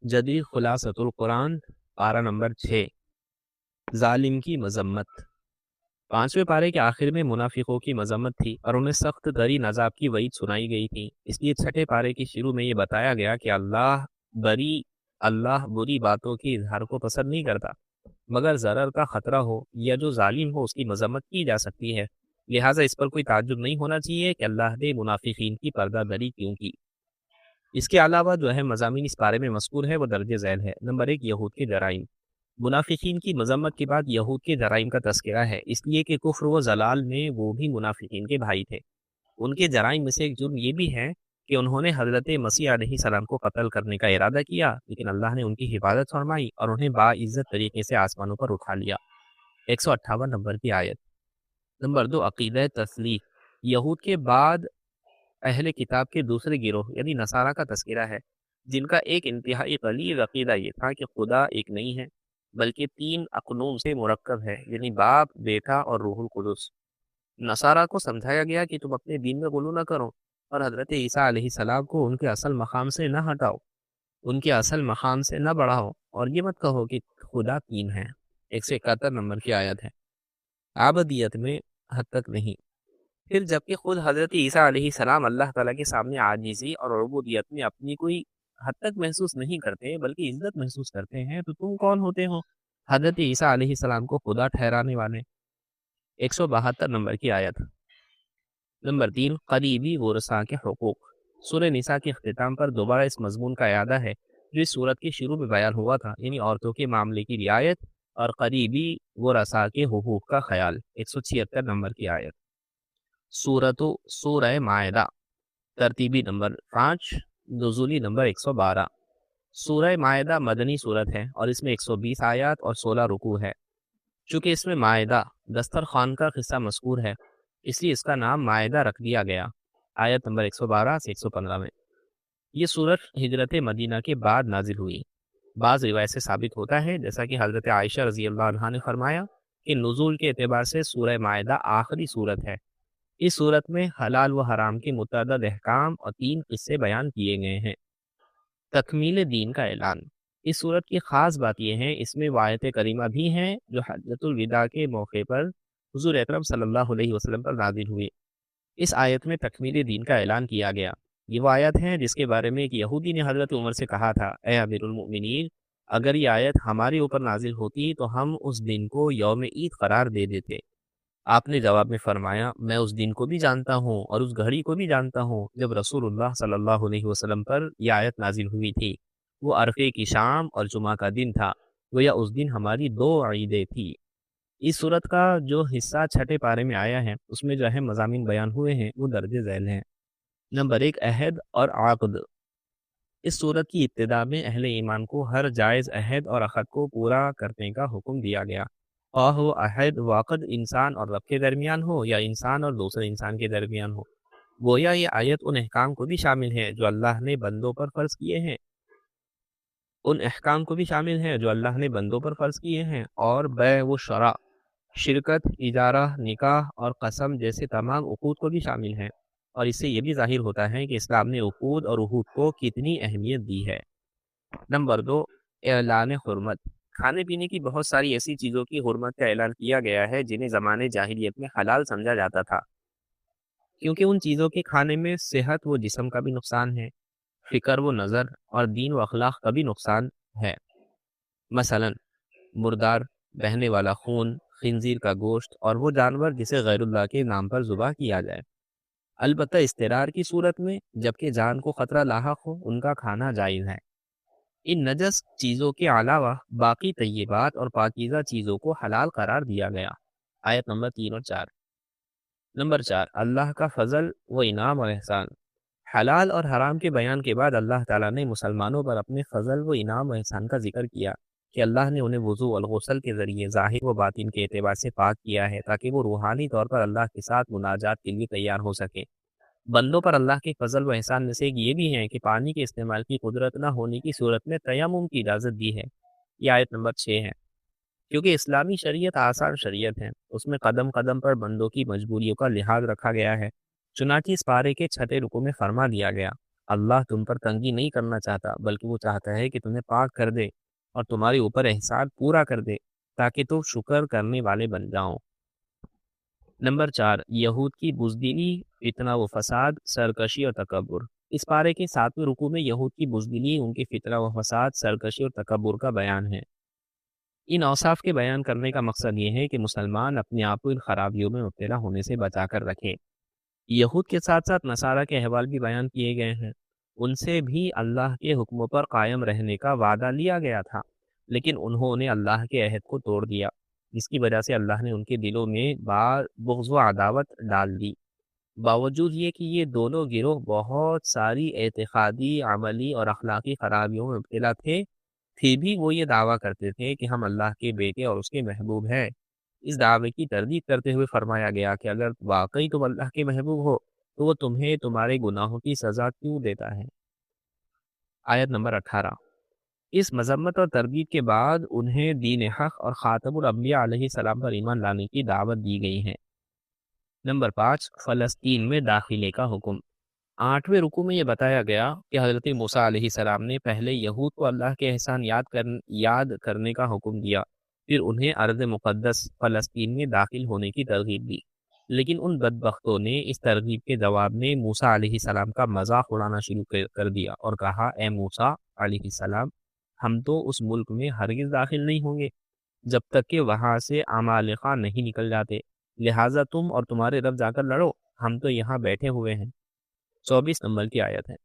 جدید خلاصۃ القرآن پارہ نمبر 6، ظالم کی مذمت۔ 5ویں پارے کے آخر میں منافقوں کی مذمت تھی اور انہیں سخت ترین عذاب کی وعید سنائی گئی تھی۔ اس لیے 6 پارے کے شروع میں یہ بتایا گیا کہ اللہ بری باتوں کے اظہار کو پسند نہیں کرتا، مگر ضرر کا خطرہ ہو یا جو ظالم ہو اس کی مذمت کی جا سکتی ہے۔ لہٰذا اس پر کوئی تعجب نہیں ہونا چاہیے کہ اللہ نے منافقین کی پردہ دری کیوں کی۔ اس کے علاوہ جو اہم مضامین اس پارے میں مذکور ہے وہ درج ذیل ہے۔ نمبر 1، یہود کے جرائم۔ منافقین کی مذمت کے بعد یہود کے جرائم کا تذکرہ ہے، اس لیے کہ کفر و ضلال میں وہ بھی منافقین کے بھائی تھے۔ ان کے جرائم میں سے ایک جرم یہ بھی ہے کہ انہوں نے حضرت مسیح علیہ السلام کو قتل کرنے کا ارادہ کیا، لیکن اللہ نے ان کی حفاظت فرمائی اور انہیں باعزت طریقے سے آسمانوں پر اٹھا لیا۔ 158 نمبر کی آیت۔ نمبر 2، عقیدہ تثلیث۔ یہود کے بعد اہل کتاب کے دوسرے گروہ یعنی نصارہ کا تذکرہ ہے، جن کا ایک انتہائی غلیظ عقیدہ یہ تھا کہ خدا ایک نہیں ہے بلکہ 3 اقنوم سے مرکب ہے، یعنی باپ، بیٹا اور روح القدس۔ نصارہ کو سمجھایا گیا کہ تم اپنے دین میں غلو نہ کرو اور حضرت عیسیٰ علیہ السلام کو ان کے اصل مقام سے نہ ہٹاؤ، ان کے اصل مقام سے نہ بڑھاؤ، اور یہ مت کہو کہ خدا 3 ہے۔ 171 نمبر کی آیت ہے۔ عابدیت میں حد تک نہیں۔ پھر جبکہ خود حضرت عیسیٰ علیہ السلام اللہ تعالیٰ کے سامنے عاجزی اور عبودیت میں اپنی کوئی حد تک محسوس نہیں کرتے بلکہ عزت محسوس کرتے ہیں، تو تم کون ہوتے ہو حضرت عیسیٰ علیہ السلام کو خدا ٹھہرانے والے؟ 172 نمبر کی آیت۔ نمبر 3، قریبی ورثاء کے حقوق۔ سورہ نساء کے اختتام پر دوبارہ اس مضمون کا اعادہ ہے جو اس سورت کے شروع میں بیان ہوا تھا، یعنی عورتوں کے معاملے کی رعایت اور قریبی ورثاء کے حقوق کا خیال۔ 176 نمبر کی آیت۔ سورہ مائدہ، ترتیبی نمبر 5، نزولی نمبر 112۔ سورہ مائدہ مدنی صورت ہے اور اس میں 120 آیات اور 16 رکوع ہے۔ چونکہ اس میں مائدہ دسترخوان کا قصہ مذکور ہے، اس لیے اس کا نام مائدہ رکھ دیا گیا۔ آیت نمبر 112 سے 115 میں۔ یہ سورت ہجرت مدینہ کے بعد نازل ہوئی۔ بعض روایت سے ثابت ہوتا ہے، جیسا کہ حضرت عائشہ رضی اللہ عنہا نے فرمایا کہ نزول کے اعتبار سے سورہ مائدہ آخری سورت ہے۔ اس صورت میں حلال و حرام کے متعدد احکام اور 3 قصے بیان کیے گئے ہیں۔ تکمیل دین کا اعلان۔ اس صورت کی خاص بات یہ ہے اس میں آیت کریمہ بھی ہیں جو حجۃ الوداع کے موقع پر حضور اکرم صلی اللہ علیہ وسلم پر نازل ہوئی۔ اس آیت میں تکمیل دین کا اعلان کیا گیا۔ یہ وہ آیت ہے جس کے بارے میں ایک یہودی نے حضرت عمر سے کہا تھا، اے امیر المؤمنین، اگر یہ آیت ہمارے اوپر نازل ہوتی تو ہم اس دن کو یوم عید قرار دے دیتے۔ آپ نے جواب میں فرمایا، میں اس دن کو بھی جانتا ہوں اور اس گھڑی کو بھی جانتا ہوں جب رسول اللہ صلی اللہ علیہ وسلم پر یہ آیت نازل ہوئی تھی۔ وہ عرفے کی شام اور جمعہ کا دن تھا، گویا اس دن ہماری 2 عیدیں تھی۔ اس صورت کا جو حصہ 6 پارے میں آیا ہے اس میں جو اہم مضامین بیان ہوئے ہیں وہ درج ذیل ہیں۔ نمبر 1، عہد اور عقد۔ اس صورت کی ابتدا میں اہل ایمان کو ہر جائز عہد اور عقد کو پورا کرنے کا حکم دیا گیا، خواہ وہ عہد و عقد انسان اور رب کے درمیان ہو یا انسان اور دوسرے انسان کے درمیان ہو۔ گویا یہ آیت ان احکام کو بھی شامل ہے جو اللہ نے بندوں پر فرض کیے ہیں اور بیع و شراء، شرکت، اجارہ، نکاح اور قسم جیسے تمام عقود کو بھی شامل ہیں، اور اس سے یہ بھی ظاہر ہوتا ہے کہ اسلام نے عقود اور عہود کو کتنی اہمیت دی ہے۔ نمبر 2، اعلان حرمت۔ کھانے پینے کی بہت ساری ایسی چیزوں کی حرمت کا اعلان کیا گیا ہے جنہیں زمانے جاہلیت میں حلال سمجھا جاتا تھا، کیونکہ ان چیزوں کے کھانے میں صحت و جسم کا بھی نقصان ہے، فکر و نظر اور دین و اخلاق کا بھی نقصان ہے۔ مثلا مردار، بہنے والا خون، خنزیر کا گوشت اور وہ جانور جسے غیر اللہ کے نام پر ذبح کیا جائے۔ البتہ استرار کی صورت میں جبکہ جان کو خطرہ لاحق ہو ان کا کھانا جائز ہے۔ ان نجس چیزوں کے علاوہ باقی طیبات اور پاکیزہ چیزوں کو حلال قرار دیا گیا۔ آیت نمبر 3 اور 4۔ نمبر 4، اللہ کا فضل و انعام اور احسان۔ حلال اور حرام کے بیان کے بعد اللہ تعالیٰ نے مسلمانوں پر اپنے فضل و انعام و احسان کا ذکر کیا کہ اللہ نے انہیں وضو اور غسل کے ذریعے ظاہر و باطن کے اعتبار سے پاک کیا ہے تاکہ وہ روحانی طور پر اللہ کے ساتھ مناجات کے لیے تیار ہو سکے۔ بندوں پر اللہ کے فضل و احسان میں سے ایک یہ بھی ہے کہ پانی کے استعمال کی قدرت نہ ہونے کی صورت میں تیمم کی اجازت دی ہے۔ یہ آیت نمبر 6 ہے۔ کیونکہ اسلامی شریعت آسان شریعت ہے، اس میں قدم قدم پر بندوں کی مجبوریوں کا لحاظ رکھا گیا ہے، چنانچہ اس پارے کے 6 رکوع میں فرما دیا گیا، اللہ تم پر تنگی نہیں کرنا چاہتا، بلکہ وہ چاہتا ہے کہ تمہیں پاک کر دے اور تمہارے اوپر احسان پورا کر دے تاکہ تم شکر کرنے والے بن جاؤ۔ نمبر 4، یہود کی بزدلی، فتنہ و فساد، سرکشی اور تکبر۔ اس پارے کے 7ویں رکوع میں یہود کی بزدلی، ان کی فتنہ و فساد، سرکشی اور تکبر کا بیان ہے۔ ان اوصاف کے بیان کرنے کا مقصد یہ ہے کہ مسلمان اپنے آپ کو ان خرابیوں میں مبتلا ہونے سے بچا کر رکھے۔ یہود کے ساتھ ساتھ نصارہ کے احوال بھی بیان کیے گئے ہیں۔ ان سے بھی اللہ کے حکموں پر قائم رہنے کا وعدہ لیا گیا تھا، لیکن انہوں نے اللہ کے عہد کو توڑ دیا، جس کی وجہ سے اللہ نے ان کے دلوں میں بغض و عداوت ڈال دی۔ باوجود یہ کہ یہ دونوں گروہ بہت ساری اعتقادی، عملی اور اخلاقی خرابیوں میں مبتلا تھے، پھر بھی وہ یہ دعویٰ کرتے تھے کہ ہم اللہ کے بیٹے اور اس کے محبوب ہیں۔ اس دعوے کی تردید کرتے ہوئے فرمایا گیا کہ اگر واقعی تم اللہ کے محبوب ہو تو وہ تمہیں تمہارے گناہوں کی سزا کیوں دیتا ہے؟ آیت نمبر 18۔ اس مذمت اور تردید کے بعد انہیں دین حق اور خاتم الانبیاء علیہ السلام پر ایمان لانے کی دعوت دی گئی ہے۔ نمبر 5، فلسطین میں داخلے کا حکم۔ 8ویں رکوع میں یہ بتایا گیا کہ حضرت موسیٰ علیہ السلام نے پہلے یہود کو اللہ کے احسان یاد کرنے کا حکم دیا، پھر انہیں ارض مقدس فلسطین میں داخل ہونے کی ترغیب دی، لیکن ان بدبختوں نے اس ترغیب کے جواب میں موسیٰ علیہ السلام کا مذاق اڑانا شروع کر دیا اور کہا، اے موسیٰ علیہ السلام، ہم تو اس ملک میں ہرگز داخل نہیں ہوں گے جب تک کہ وہاں سے عمالقہ نہیں نکل جاتے، لہٰذا تم اور تمہارے رب جا کر لڑو، ہم تو یہاں بیٹھے ہوئے ہیں۔ 24 نمبر کی آیت ہے۔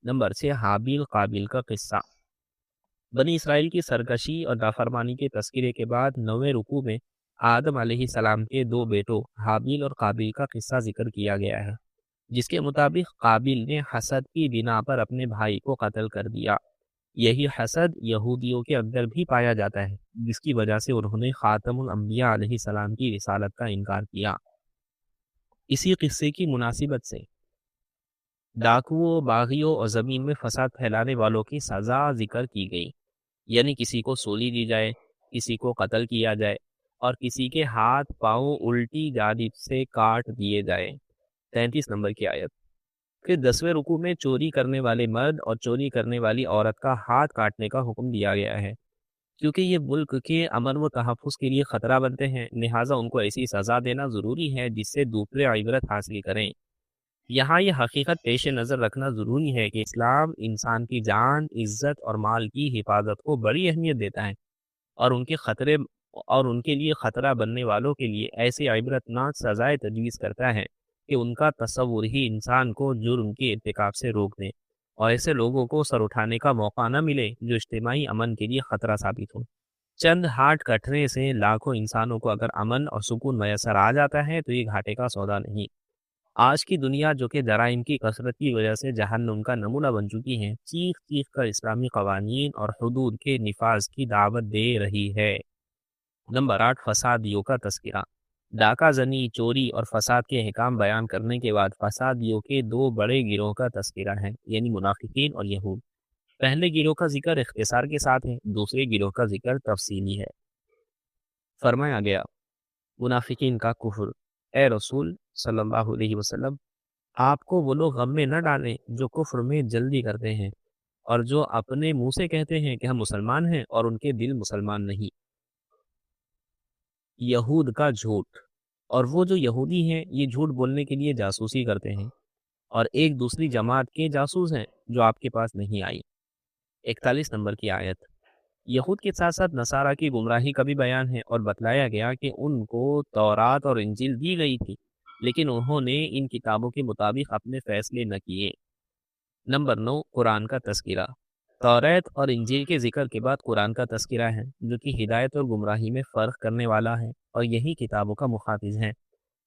نمبر 6، حابیل قابیل کا قصہ۔ بنی اسرائیل کی سرکشی اور نافرمانی کے تذکرے کے بعد 9ویں رکوع میں آدم علیہ السلام کے 2 بیٹوں حابیل اور قابیل کا قصہ ذکر کیا گیا ہے، جس کے مطابق قابیل نے حسد کی بنا پر اپنے بھائی کو قتل کر دیا۔ یہی حسد یہودیوں کے اندر بھی پایا جاتا ہے، جس کی وجہ سے انہوں نے خاتم الانبیاء علیہ السلام کی رسالت کا انکار کیا۔ اسی قصے کی مناسبت سے ڈاکوؤں، باغیوں اور زمین میں فساد پھیلانے والوں کی سزا ذکر کی گئی، یعنی کسی کو سولی دی جائے، کسی کو قتل کیا جائے اور کسی کے ہاتھ پاؤں الٹی جانب سے کاٹ دیے جائے۔ 33 نمبر کی آیت۔ پھر 10ویں رکوع میں چوری کرنے والے مرد اور چوری کرنے والی عورت کا ہاتھ کاٹنے کا حکم دیا گیا ہے، کیونکہ یہ ملک کے امن و تحفظ کے لیے خطرہ بنتے ہیں، لہٰذا ان کو ایسی سزا دینا ضروری ہے جس سے دوسرے عبرت حاصل کریں۔ یہاں یہ حقیقت پیش نظر رکھنا ضروری ہے کہ اسلام انسان کی جان، عزت اور مال کی حفاظت کو بڑی اہمیت دیتا ہے، اور ان کے لیے خطرہ بننے والوں کے لیے ایسی عبرتناک سزائیں تجویز کرتا ہے کہ ان کا تصور ہی انسان کو جرم کے ارتکاب سے روک دے اور ایسے لوگوں کو سر اٹھانے کا موقع نہ ملے جو اجتماعی امن کے لیے خطرہ ثابت ہو۔ چند ہاتھ کٹنے سے لاکھوں انسانوں کو اگر امن اور سکون میسر آ جاتا ہے تو یہ گھاٹے کا سودا نہیں۔ آج کی دنیا جو کہ جرائم کی کثرت کی وجہ سے جہنم کا نمونہ بن چکی ہے، چیخ چیخ کر اسلامی قوانین اور حدود کے نفاذ کی دعوت دے رہی ہے۔ نمبر 8، فسادیوں کا تذکرہ۔ ڈاکہ زنی، چوری اور فساد کے احکام بیان کرنے کے بعد فسادیوں کے 2 بڑے گروہ کا تذکرہ ہے، یعنی منافقین اور یہود۔ پہلے گروہ کا ذکر اختصار کے ساتھ ہے، دوسرے گروہ کا ذکر تفصیلی ہے۔ فرمایا گیا، منافقین کا کفر۔ اے رسول صلی اللہ علیہ وسلم، آپ کو وہ لوگ غم میں نہ ڈالیں جو کفر میں جلدی کرتے ہیں اور جو اپنے منہ سے کہتے ہیں کہ ہم مسلمان ہیں اور ان کے دل مسلمان نہیں۔ یہود کا جھوٹ، اور وہ جو یہودی ہیں یہ جھوٹ بولنے کے لیے جاسوسی کرتے ہیں اور ایک دوسری جماعت کے جاسوس ہیں جو آپ کے پاس نہیں آئی۔ 41 نمبر کی آیت۔ یہود کے ساتھ ساتھ نصارہ کی گمراہی کا بھی بیان ہے اور بتلایا گیا کہ ان کو تورات اور انجیل دی گئی تھی، لیکن انہوں نے ان کتابوں کے مطابق اپنے فیصلے نہ کیے۔ نمبر 9، قرآن کا تذکرہ۔ توریت اور انجیل کے ذکر کے بعد قرآن کا تذکرہ ہے، جو کہ ہدایت اور گمراہی میں فرق کرنے والا ہے اور یہی کتابوں کا مخاطب ہے۔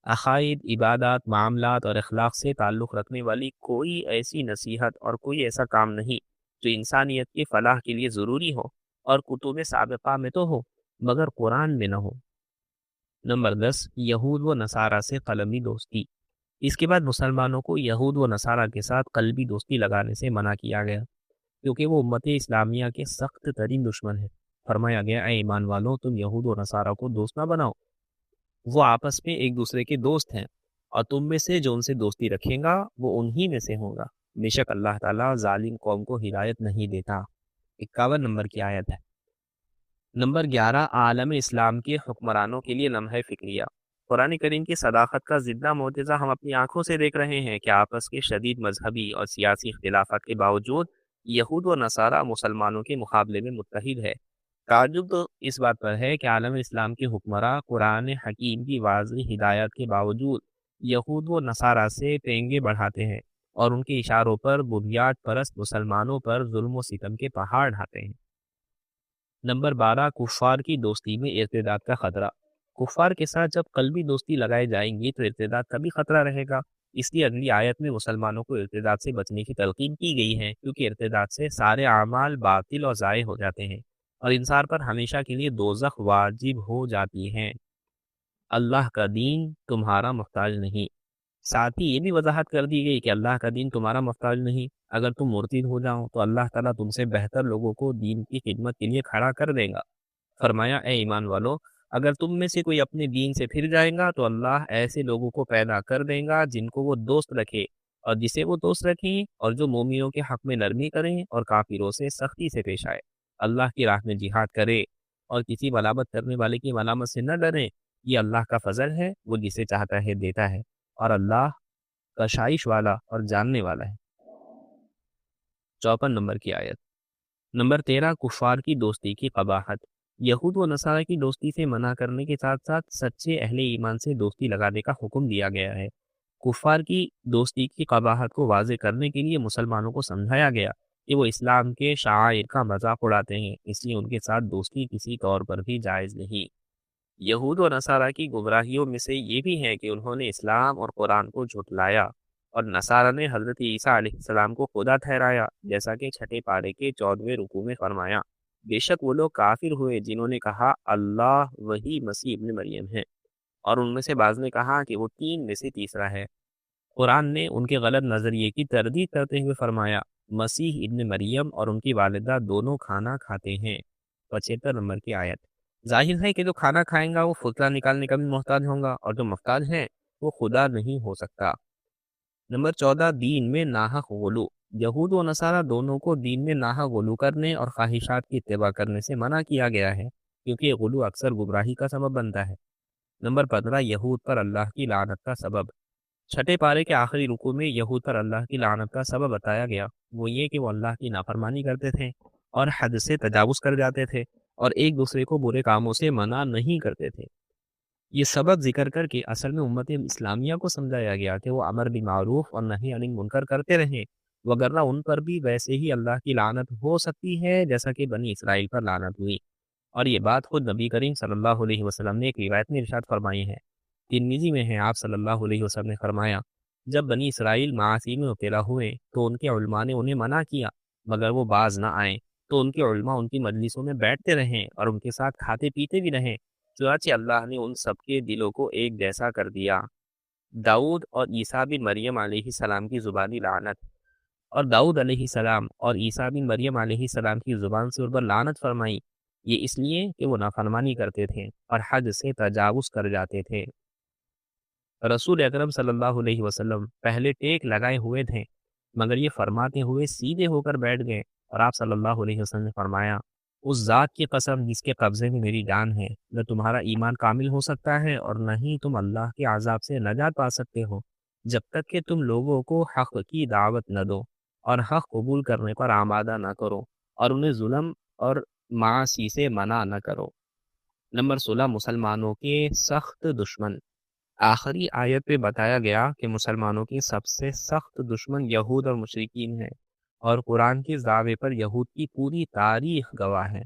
عقائد، عبادات، معاملات اور اخلاق سے تعلق رکھنے والی کوئی ایسی نصیحت اور کوئی ایسا کام نہیں جو انسانیت کی فلاح کے لیے ضروری ہو اور کتب سابقہ میں تو ہو مگر قرآن میں نہ ہو۔ نمبر 10، یہود و نصارہ سے قلمی دوستی۔ اس کے بعد مسلمانوں کو یہود و نصارہ کے ساتھ قلبی دوستی لگانے سے منع کیا گیا، کیونکہ وہ امت اسلامیہ کے سخت ترین دشمن ہیں۔ فرمایا گیا، اے ایمان والوں، تم یہود و نصارہ کو دوست نہ بناؤ، وہ آپس میں ایک دوسرے کے دوست ہیں، اور تم میں سے جو ان سے دوستی رکھیں گا وہ انہی میں سے ہوگا، بے شک اللہ تعالیٰ ظالم قوم کو ہدایت نہیں دیتا۔ 51 نمبر کی آیت ہے۔ نمبر 11، عالم اسلام کے حکمرانوں کے لیے لمحہ فکریہ۔ قرآن کریم کی صداقت کا زندہ معجزہ ہم اپنی آنکھوں سے دیکھ رہے ہیں کہ آپس کے شدید مذہبی اور سیاسی اختلافات کے باوجود یہود و نصارہ مسلمانوں کے مقابلے میں متحد ہے۔ تعجب تو اس بات پر ہے کہ عالم اسلام کے حکمراں قرآن حکیم کی واضح ہدایت کے باوجود یہود و نصارہ سے تینگے بڑھاتے ہیں اور ان کے اشاروں پر بنیاد پرست مسلمانوں پر ظلم و ستم کے پہاڑ ڈھاتے ہیں۔ نمبر 12، کفار کی دوستی میں ارتداد کا خطرہ۔ کفار کے ساتھ جب قلبی دوستی لگائی جائیں گی تو ارتداد کا بھی خطرہ رہے گا۔ اس لیے اگلی آیت میں مسلمانوں کو ارتداد سے بچنے کی تلقین کی گئی ہے، کیونکہ ارتداد سے سارے اعمال باطل اور ضائع ہو جاتے ہیں اور انسان پر ہمیشہ کے لیے دوزخ واجب ہو جاتی ہے۔ اللہ کا دین تمہارا محتاج نہیں۔ ساتھ ہی یہ بھی وضاحت کر دی گئی کہ اللہ کا دین تمہارا محتاج نہیں۔ اگر تم مرتد ہو جاؤ تو اللہ تعالیٰ تم سے بہتر لوگوں کو دین کی خدمت کے لیے کھڑا کر دے گا۔ فرمایا، اے ایمان والو، اگر تم میں سے کوئی اپنے دین سے پھر جائے گا تو اللہ ایسے لوگوں کو پیدا کر دے گا جن کو وہ دوست رکھے اور جسے وہ دوست رکھیں، اور جو مومنوں کے حق میں نرمی کریں اور کافروں سے سختی سے پیش آئے، اللہ کی راہ میں جہاد کرے اور کسی ملامت کرنے والے کی ملامت سے نہ ڈریں۔ یہ اللہ کا فضل ہے، وہ جسے چاہتا ہے دیتا ہے، اور اللہ کشائش والا اور جاننے والا ہے۔ 54 نمبر کی آیت۔ نمبر 13، کفار کی دوستی کی قباحت۔ یہود و نصارہ کی دوستی سے منع کرنے کے ساتھ ساتھ سچے اہل ایمان سے دوستی لگانے کا حکم دیا گیا ہے۔ کفار کی دوستی کی قباحت کو واضح کرنے کے لیے مسلمانوں کو سمجھایا گیا کہ وہ اسلام کے شعائر کا مذاق اڑاتے ہیں، اس لیے ان کے ساتھ دوستی کسی طور پر بھی جائز نہیں۔ یہود و نصارہ کی گمراہیوں میں سے یہ بھی ہے کہ انہوں نے اسلام اور قرآن کو جھٹلایا، اور نصارہ نے حضرت عیسیٰ علیہ السلام کو خدا ٹھہرایا، جیسا کہ چھٹے پارے کے 14ویں رکوع میں فرمایا، بے شک وہ لوگ کافر ہوئے جنہوں نے کہا اللہ وہی مسیح ابن مریم ہے، اور ان میں سے بعض نے کہا کہ وہ 3 میں سے تیسرا ہے۔ قرآن نے ان کے غلط نظریے کی تردید کرتے ہوئے فرمایا، مسیح ابن مریم اور ان کی والدہ دونوں کھانا کھاتے ہیں۔ 75 نمبر کی آیت۔ ظاہر ہے کہ جو کھانا کھائیں گا وہ فتلہ نکالنے کا بھی محتاج ہوں گا، اور جو محتاج ہیں وہ خدا نہیں ہو سکتا۔ نمبر 14، دین میں ناحق غلو۔ یہود و نصارہ دونوں کو دین میں ناحق غلو کرنے اور خواہشات کی اتباع کرنے سے منع کیا گیا ہے، کیونکہ یہ غلو اکثر گمراہی کا سبب بنتا ہے۔ نمبر 15، یہود پر اللہ کی لعنت کا سبب۔ چھٹے پارے کے آخری رکوع میں یہود پر اللہ کی لعنت کا سبب بتایا گیا، وہ یہ کہ وہ اللہ کی نافرمانی کرتے تھے اور حد سے تجاوز کر جاتے تھے اور ایک دوسرے کو برے کاموں سے منع نہیں کرتے تھے۔ یہ سبب ذکر کر کے اصل میں امت اسلامیہ کو سمجھایا گیا کہ وہ امر بالمعروف اور نہی عن المنکر کرتے رہیں، وگرنہ ان پر بھی ویسے ہی اللہ کی لعنت ہو سکتی ہے جیسا کہ بنی اسرائیل پر لعنت ہوئی۔ اور یہ بات خود نبی کریم صلی اللہ علیہ وسلم نے ایک روایت میں ارشاد فرمائی ہے۔ ترمذی میں ہے، آپ صلی اللہ علیہ وسلم نے فرمایا، جب بنی اسرائیل معاصی میں مبتلا ہوئے تو ان کے علماء نے انہیں منع کیا، مگر وہ باز نہ آئیں تو ان کے علماء ان کی مجلسوں میں بیٹھتے رہیں اور ان کے ساتھ کھاتے پیتے بھی رہیں، چنانچہ اللہ نے ان سب کے دلوں کو ایک جیسا کر دیا۔ داؤد اور عیسیٰ بن مریم علیہ السلام کی زبانی لعنت۔ اور داؤد علیہ السلام اور عیسیٰ بن مریم علیہ السلام کی زبان سے ان پر لعنت فرمائی، یہ اس لیے کہ وہ نافرمانی کرتے تھے اور حد سے تجاوز کر جاتے تھے۔ رسول اکرم صلی اللہ علیہ وسلم پہلے ٹیک لگائے ہوئے تھے، مگر یہ فرماتے ہوئے سیدھے ہو کر بیٹھ گئے، اور آپ صلی اللہ علیہ وسلم نے فرمایا، اس ذات کی قسم جس کے قبضے میں میری جان ہے، نہ تمہارا ایمان کامل ہو سکتا ہے اور نہ ہی تم اللہ کے عذاب سے نجات پا سکتے ہو جب تک کہ تم لوگوں کو حق کی دعوت نہ دو اور حق قبول کرنے پر آمادہ نہ کرو اور انہیں ظلم اور معاصی سے منع نہ کرو۔ نمبر 16، مسلمانوں کے سخت دشمن۔ آخری آیت پہ بتایا گیا کہ مسلمانوں کے سب سے سخت دشمن یہود اور مشرکین ہیں، اور قرآن کے دعوے پر یہود کی پوری تاریخ گواہ ہے۔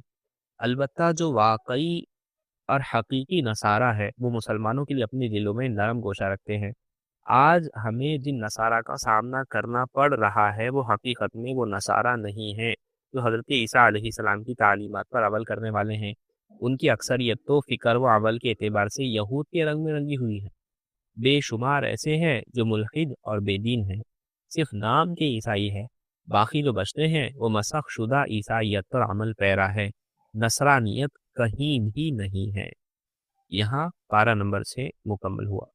البتہ جو واقعی اور حقیقی نصارہ ہے وہ مسلمانوں کے لیے اپنے دلوں میں نرم گوشہ رکھتے ہیں۔ آج ہمیں جن نصارہ کا سامنا کرنا پڑ رہا ہے وہ حقیقت میں وہ نصارہ نہیں ہیں جو حضرت عیسیٰ علیہ السلام کی تعلیمات پر عمل کرنے والے ہیں۔ ان کی اکثریت تو فکر و عمل کے اعتبار سے یہود کے رنگ میں رنگی ہوئی ہے۔ بے شمار ایسے ہیں جو ملحد اور بے دین ہیں، صرف نام کے عیسائی ہے، باقی جو بچتے ہیں وہ مسخ شدہ عیسائیت پر عمل پیرا ہے، نصرانیت کہیں بھی نہیں ہے۔ یہاں پارہ نمبر 6 مکمل ہوا۔